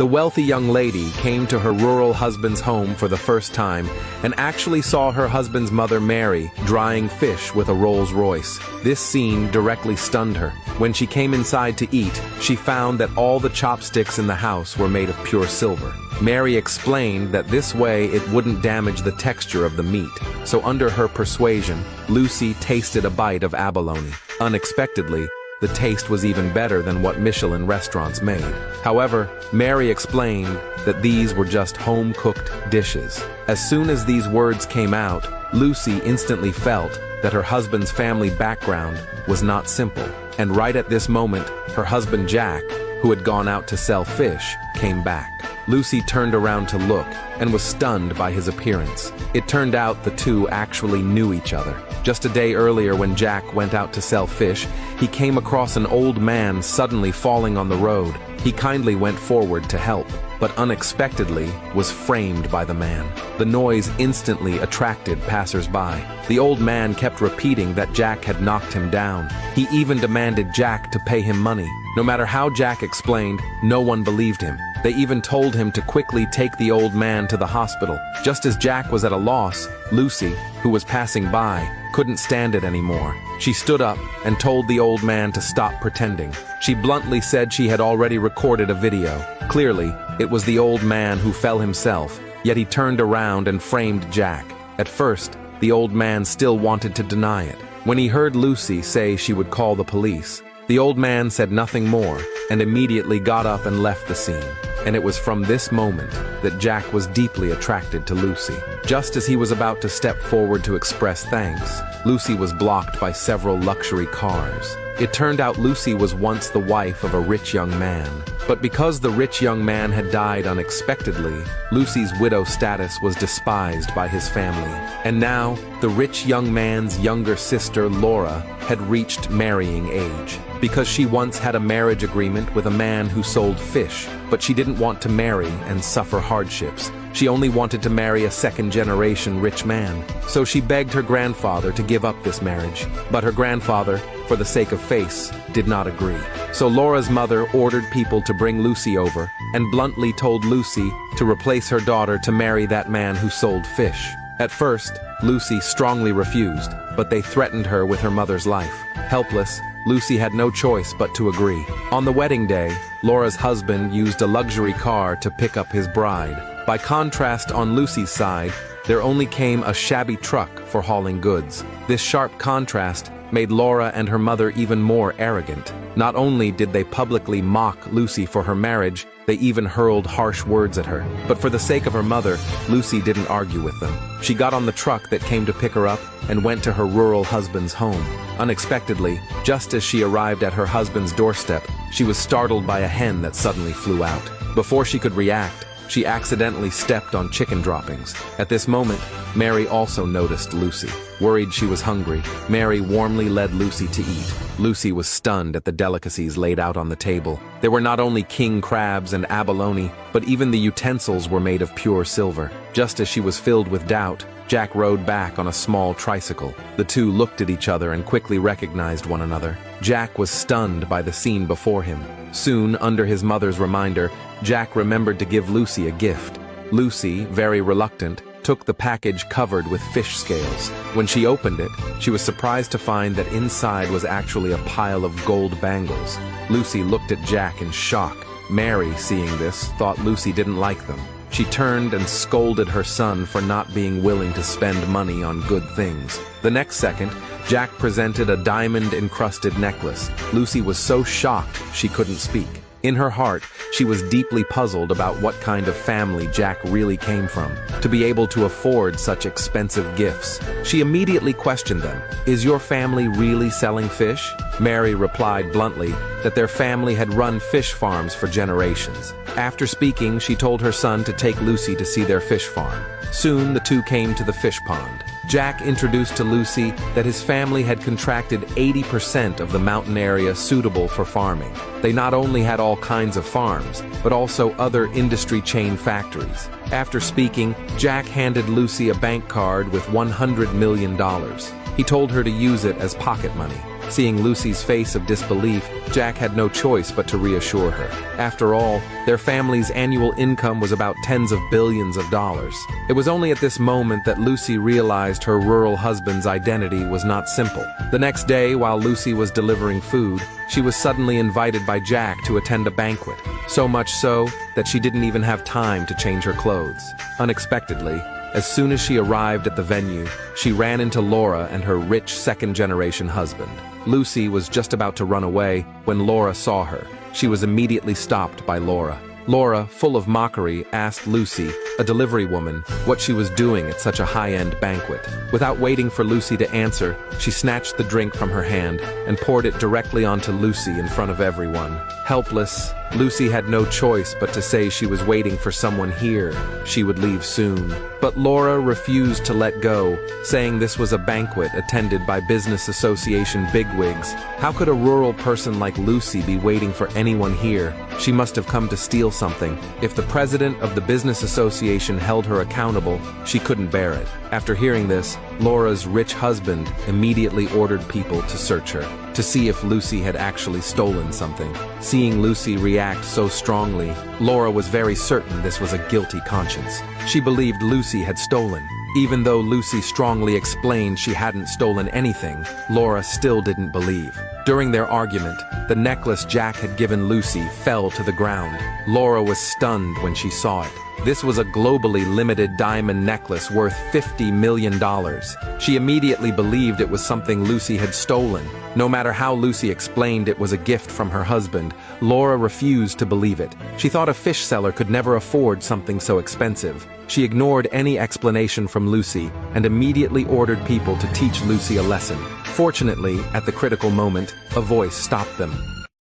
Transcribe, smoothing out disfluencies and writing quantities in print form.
The wealthy young lady came to her rural husband's home for the first time and actually saw her husband's mother Mary drying fish with a Rolls Royce. This scene directly stunned her. When she came inside to eat, she found that all the chopsticks in the house were made of pure silver. Mary explained that this way it wouldn't damage the texture of the meat. So under her persuasion, Lucy tasted a bite of abalone. Unexpectedly, the taste was even better than what Michelin restaurants made. However, Mary explained that these were just home-cooked dishes. As soon as these words came out, Lucy instantly felt that her husband's family background was not simple. And right at this moment, her husband Jack, who had gone out to sell fish, came back. Lucy turned around to look and was stunned by his appearance. It turned out the two actually knew each other. Just a day earlier, when Jack went out to sell fish, he came across an old man suddenly falling on the road. He kindly went forward to help, but unexpectedly was framed by the man. The noise instantly attracted passers-by. The old man kept repeating that Jack had knocked him down. He even demanded Jack to pay him money. No matter how Jack explained, no one believed him. They even told him to quickly take the old man to the hospital. Just as Jack was at a loss, Lucy, who was passing by, couldn't stand it anymore. She stood up and told the old man to stop pretending. She bluntly said she had already recorded a video. Clearly, it was the old man who fell himself, yet he turned around and framed Jack. At first, the old man still wanted to deny it. When he heard Lucy say she would call the police, the old man said nothing more and immediately got up and left the scene. And it was from this moment that Jack was deeply attracted to Lucy. Just as he was about to step forward to express thanks, Lucy was blocked by several luxury cars. It turned out Lucy was once the wife of a rich young man. But because the rich young man had died unexpectedly, Lucy's widow status was despised by his family. And now, the rich young man's younger sister, Laura, had reached marrying age. Because she once had a marriage agreement with a man who sold fish, but she didn't want to marry and suffer hardships. She only wanted to marry a second-generation rich man. So she begged her grandfather to give up this marriage. But her grandfather, for the sake of face, did not agree. So Laura's mother ordered people to bring Lucy over and bluntly told Lucy to replace her daughter to marry that man who sold fish. At first, Lucy strongly refused, but they threatened her with her mother's life. Helpless, Lucy had no choice but to agree. On the wedding day, Laura's husband used a luxury car to pick up his bride. By contrast, on Lucy's side, there only came a shabby truck for hauling goods. This sharp contrast made Laura and her mother even more arrogant. Not only did they publicly mock Lucy for her marriage, they even hurled harsh words at her. But for the sake of her mother, Lucy didn't argue with them. She got on the truck that came to pick her up and went to her rural husband's home. Unexpectedly, just as she arrived at her husband's doorstep, she was startled by a hen that suddenly flew out. Before she could react, she accidentally stepped on chicken droppings. At this moment, Mary also noticed Lucy. Worried she was hungry, Mary warmly led Lucy to eat. Lucy was stunned at the delicacies laid out on the table. There were not only king crabs and abalone, but even the utensils were made of pure silver. Just as she was filled with doubt, Jack rode back on a small tricycle. The two looked at each other and quickly recognized one another. Jack was stunned by the scene before him. Soon, under his mother's reminder, Jack remembered to give Lucy a gift. Lucy, very reluctant, took the package covered with fish scales. When she opened it, she was surprised to find that inside was actually a pile of gold bangles. Lucy looked at Jack in shock. Mary, seeing this, thought Lucy didn't like them. She turned and scolded her son for not being willing to spend money on good things. The next second, Jack presented a diamond-encrusted necklace. Lucy was so shocked she couldn't speak. In her heart, she was deeply puzzled about what kind of family Jack really came from, to be able to afford such expensive gifts. She immediately questioned them. "Is your family really selling fish?" Mary replied bluntly that their family had run fish farms for generations. After speaking, she told her son to take Lucy to see their fish farm. Soon, the two came to the fish pond. Jack introduced to Lucy that his family had contracted 80% of the mountain area suitable for farming. They not only had all kinds of farms, but also other industry chain factories. After speaking, Jack handed Lucy a bank card with $100 million. He told her to use it as pocket money. Seeing Lucy's face of disbelief, Jack had no choice but to reassure her. After all, their family's annual income was about tens of billions of dollars. It was only at this moment that Lucy realized her rural husband's identity was not simple. The next day, while Lucy was delivering food, she was suddenly invited by Jack to attend a banquet. So much so that she didn't even have time to change her clothes. Unexpectedly, as soon as she arrived at the venue, she ran into Laura and her rich second-generation husband. Lucy was just about to run away when Laura saw her. She was immediately stopped by Laura. Laura, full of mockery, asked Lucy, a delivery woman, what she was doing at such a high-end banquet. Without waiting for Lucy to answer, she snatched the drink from her hand and poured it directly onto Lucy in front of everyone. Helpless, Lucy had no choice but to say she was waiting for someone here. She would leave soon. But Laura refused to let go, saying this was a banquet attended by business association bigwigs. How could a rural person like Lucy be waiting for anyone here? She must have come to steal something. If the president of the business association held her accountable, she couldn't bear it. After hearing this, Laura's rich husband immediately ordered people to search her, to see if Lucy had actually stolen something. Seeing Lucy react so strongly, Laura was very certain this was a guilty conscience. She believed Lucy had stolen. Even though Lucy strongly explained she hadn't stolen anything, Laura still didn't believe. During their argument, the necklace Jack had given Lucy fell to the ground. Laura was stunned when she saw it. This was a globally limited diamond necklace worth $50 million. She immediately believed it was something Lucy had stolen. No matter how Lucy explained it was a gift from her husband, Laura refused to believe it. She thought a fish seller could never afford something so expensive. She ignored any explanation from Lucy and immediately ordered people to teach Lucy a lesson. Fortunately, at the critical moment, a voice stopped them.